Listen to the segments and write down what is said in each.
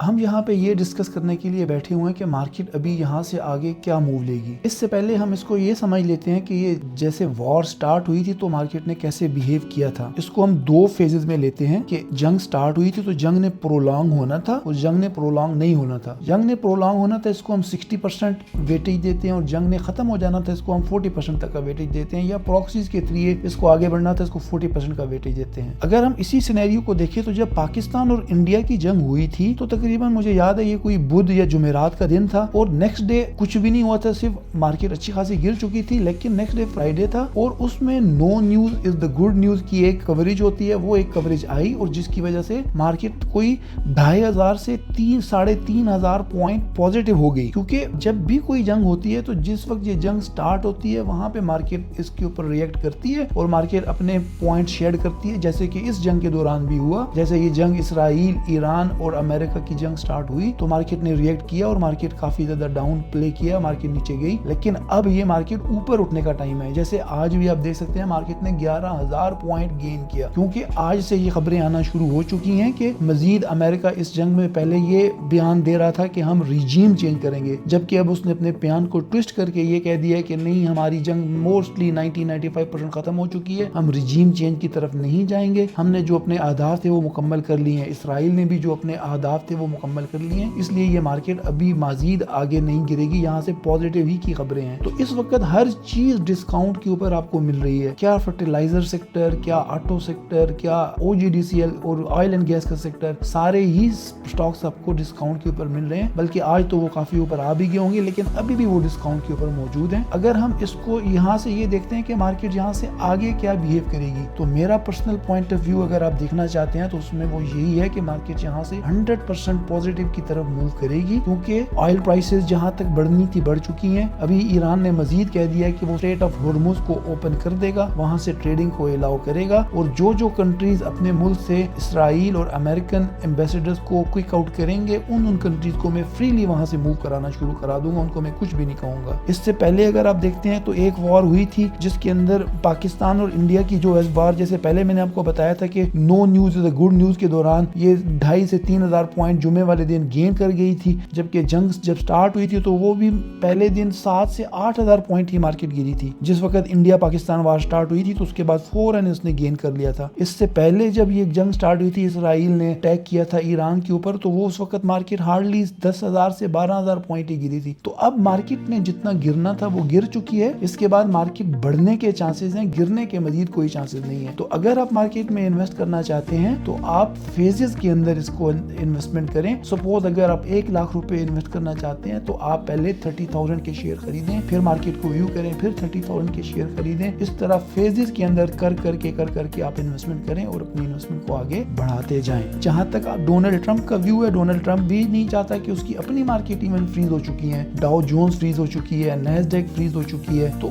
ہم یہاں پہ یہ ڈسکس کرنے کے لیے بیٹھے ہوئے ہیں کہ مارکیٹ ابھی یہاں سے آگے کیا موو لے گی۔ اس سے پہلے ہم اس کو یہ سمجھ لیتے ہیں کہ یہ جیسے وار سٹارٹ ہوئی تھی تو مارکیٹ نے کیسے بیہیو کیا تھا۔ اس کو ہم دو فیزز میں لیتے ہیں کہ جنگ سٹارٹ ہوئی تھی تو جنگ نے پرولونگ ہونا تھا اور جنگ نے پرولونگ نہیں ہونا تھا۔ جنگ نے پرولونگ ہونا تھا، اس کو ہم 60% ویٹیج دیتے ہیں، اور جنگ نے ختم ہو جانا تھا، اس کو ہم 40% تک کا ویٹیج دیتے ہیں، یا پراکسیز کے ذریعے اس کو آگے بڑھنا تھا، اس کو 40% کا ویٹیج دیتے ہیں۔ اگر ہم اسی سینیریو کو دیکھیں تو جب پاکستان اور انڈیا کی جنگ ہوئی تھی تو تقریباً مجھے یاد ہے یہ کوئی بدھ یا جمعرات کا دن تھا، اور نیکسٹ ڈے کچھ بھی نہیں ہوا تھا، صرف مارکیٹ اچھی خاصی گر چکی تھی، لیکن نیکسٹ ڈے فرائیڈے تھا اور اس میں no news is the good news کی ایک کوریج ہوتی ہے، وہ ایک کوریج آئی اور جس کی وجہ سے مارکیٹ کوئی 2500 سے 3500 پوائنٹ پازیٹیو ہو گئی، کیونکہ جب بھی کوئی جنگ ہوتی ہے تو جس وقت یہ جنگ سٹارٹ ہوتی ہے وہاں پہ مارکیٹ اس کے اوپر ریئیکٹ کرتی ہے اور مارکیٹ اپنے پوائنٹ شیئر کرتی ہے، جیسے کہ اس جنگ کے دوران بھی ہوا۔ جیسے یہ جنگ اسرائیل، ایران اور امریکہ کی جنگ سٹارٹ ہوئی تو مارکیٹ نے ریئیکٹ کیا اور مارکیٹ کافی زیادہ ڈاؤن پلے کیا، مارکیٹ نیچے گئی، لیکن اب یہ مارکیٹ اوپر اٹھنے کا ٹائم ہے۔ جیسے آج بھی آپ دیکھ سکتے ہیں مارکیٹ نے 11000 پوائنٹ گین کیا، کیونکہ آج سے یہ خبریں آنا شروع ہو چکی ہیں کہ مزید امریکہ اس جنگ میں پہلے یہ بیان دے رہا تھا کہ ہم ریجیم چینج کریں گے، جبکہ اب اس نے اپنے بیان کو ٹوسٹ کر کے یہ کہہ دیا ہے کہ نہیں، ہماری جنگ موسٹلی 90-95% ختم ہو چکی ہے، ہم ریجیم چینج کی طرف نہیں جائیں گے، ہم نے جو اپنے اہداف تھے وہ مکمل کر لیے ہیں، اسرائیل نے بھی جو اپنے اہداف تھے وہ مکمل کر لیے ہیں، اس لیے یہ مارکیٹ ابھی مزید آگے نہیں گرے گی، یہاں سے پازیٹیو ہی کی خبریں ہیں۔ تو اس وقت ہر چیز ڈسکاؤنٹ کے اوپر آپ کو مل رہی ہے، کیا فرٹیلائزر سیکٹر، کیا آٹو سیکٹر، کیا او جی ڈی سی ایل اور آئل اینڈ گیس کا سیکٹر، سارے ہی سٹاکس آپ کو ڈسکاؤنٹ کے اوپر مل رہے ہیں، بلکہ آج تو وہ کافی اوپر آ بھی گئے ہوں گے، لیکن ابھی بھی وہ ڈسکاؤنٹ کے اوپر موجود ہیں۔ اگر ہم اس کو یہاں سے یہ دیکھتے ہیں کہ مارکیٹ یہاں سے آگے کیا بیہیو کرے گی، تو میرا پرسنل پوائنٹ آف ویو اگر آپ دیکھنا چاہتے ہیں تو اس میں وہ یہی ہے کہ مارکیٹ یہاں سے 100% پازیٹیو کی طرف موو کرے گی، کیونکہ آئل پرائسز جہاں تک بڑھنی تھی بڑھ چکی ہیں۔ ابھی ایران نے مزید کہہ دیا ہے کہ وہ اسٹریٹ آف ہرمز کو اوپن کر دے گا، وہاں سے ٹریڈنگ کو الاؤ کرے گا، اور جو کنٹریز اپنے ملک سے اسرائیل اور امریکن ایمبیسڈرز کو کوئک آؤٹ کریں گے، ان کنٹریز کو میں فریلی وہاں سے موو کرانا شروع کرا دوں گا، ان کو میں کچھ بھی نہیں کہوں گا۔ اس سے پہلے اگر آپ دیکھتے ہیں تو ایک وار ہوئی تھی جس کے اندر پاکستان اور انڈیا کی جو اس بار، جیسے پہلے میں نے آپ کو بتایا تھا کہ no news is a good news کے دوران یہ 2500 سے 3000 پوائنٹ جمعے والے دن گین کر گئی تھی، جبکہ جنگ جب سٹارٹ ہوئی تھی تو وہ بھی پہلے دن 7 سے 8000 پوائنٹ ہی مارکیٹ گری تھی۔ جس وقت انڈیا پاکستان وار سٹارٹ ہوئی تھی تو اس کے بعد فوراً اس نے گین کر لیا تھا۔ اس سے پہلے جب یہ جنگ سٹارٹ ہوئی تھی، اسرائیل نے اٹیک کیا تھا ایران کے اوپر، تو وہ اس وقت مارکیٹ ہارڈلی 10000 سے 12000 پوائنٹ ہی گری تھی۔ تو اب مارکیٹ نے جتنا گرنا تھا وہ گر چکی ہے، اس کے بعد مارکیٹ بڑھنے کے چانسز ہیں، گرنے کے مزید کوئی چانسز نہیں ہے۔ تو اگر آپ مارکیٹ میں انویسٹ کرنا چاہتے ہیں تو آپ فیزز کے اندر اس کو انویسٹمنٹ کریں۔ سپوز اگر آپ 1 لاکھ روپے انویسٹ کرنا چاہتے ہیں تو آپ پہلے 30,000 کے شیئر خریدیں، پھر مارکیٹ کو ویو کریں، پھر 30,000 کے شیئر خریدیں۔ اس طرح فیزز کے اندر کر کے آپ انویسٹمنٹ کریں اور اپنی انویسٹمنٹ کو آگے بڑھاتے جائیں۔ جہاں تک ڈونلڈ ٹرمپ کا ویو ہے، ڈونلڈ ٹرمپ بھی نہیں چاہتا کہ اس کی اپنی مارکیٹ ایون فریز ہو چکی ہے، ڈاؤ جونز فریز ہو چکی ہے، نیسڈیک فریز ہو چکی ہے، تو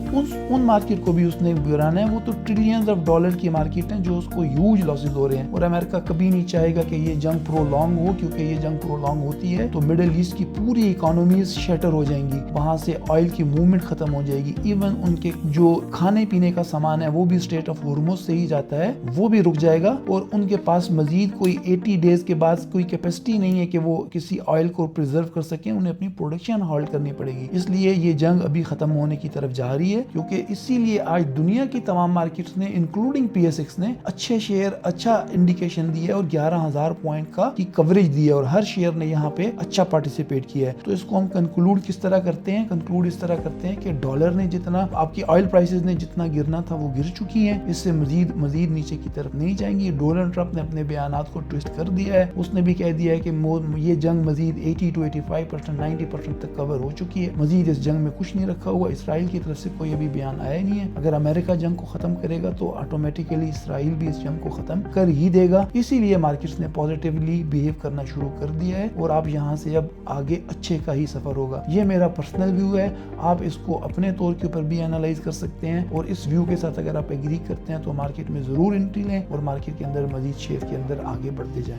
ان مارکیٹ کو بھی اس نے گرانا ہے۔ وہ تو ٹریلینز آف ڈالر کی مارکیٹ ہیں جو اس کو ہیوج لاسز ہو رہے ہیں، اور امریکہ کبھی نہیں چاہے گا کہ یہ جنگ پرولونگ ہو، کیونکہ یہ جنگ پرولونگ ہوتی ہے تو مڈل ایسٹ کی پوری اکانومیز شیٹر ہو جائیں گی، وہاں سے آئل کی موومنٹ ختم ہو جائے گی، ایون ان کے جو کھانے پینے کا سامان ہے وہ بھی اسٹریٹ آف ہرمز سے ہی جاتا ہے، وہ بھی رک جائے گا، اور ان کے پاس مزید کوئی 80 ڈیز کے بعد کوئی کیپیسٹی نہیں ہے کہ وہ کسی آئل کو پریزرو کر سکیں، انہیں اپنی پروڈکشن ہالٹ کرنی پڑے گی۔ اس لیے یہ جنگ ابھی ختم ہونے کی طرف جا رہی ہے، کیونکہ اسی لیے آج دنیا کی تمام مارکیٹس نے انکلوڈنگ پی ایس ایکس نے اچھے شیئر، اچھا انڈیکیشن دیا ہے اور 11000 پوائنٹ کی کوریج دی ہے، اور ہر شیئر نے یہاں پہ اچھا پارٹیسپیٹ کیا ہے۔ تو اس کو ہم کنکلوڈ کس طرح کرتے ہیں؟ کنکلوڈ اس طرح کرتے ہیں کہ ڈالر نے جتنا، آپ کی آئل پرائسز نے جتنا گرنا تھا وہ گر چکی ہیں، اس سے مزید نیچے کی طرف نہیں جائیں گی۔ ڈونلڈ ٹرمپ نے اپنے بیانات کو ٹویسٹ کر دیا ہے، اس نے بھی کہہ دیا ہے کہ یہ جنگ مزید 80 to 85%، 90% تک کور ہو چکی ہے، مزید اس جنگ میں کچھ نہیں رکھا ہوا۔ اسرائیل کی طرف سے کوئی ابھی بیان آیا نہیں ہے، اگر امریکہ جنگ کو ختم کرے گا تو آٹومیٹیکلی اسرائیل بھی اس جنگ کو ختم کر ہی دے گا۔ اسی لیے مارکیٹس نے پازیٹیولی بیہیو کرنا شروع کر دیا ہے، اور آپ یہاں سے اب آگے اچھے کا ہی سفر ہوگا۔ یہ میرا پرسنل ویو ہے، آپ اس کو اپنے طور کے اوپر بھی انالائز کر سکتے ہیں، اور اس ویو کے ساتھ اگر آپ ایگری کرتے ہیں تو مارکیٹ میں ضرور انٹری لیں اور مارکیٹ کے اندر مزید شیئر کے اندر آگے بڑھتے جائیں۔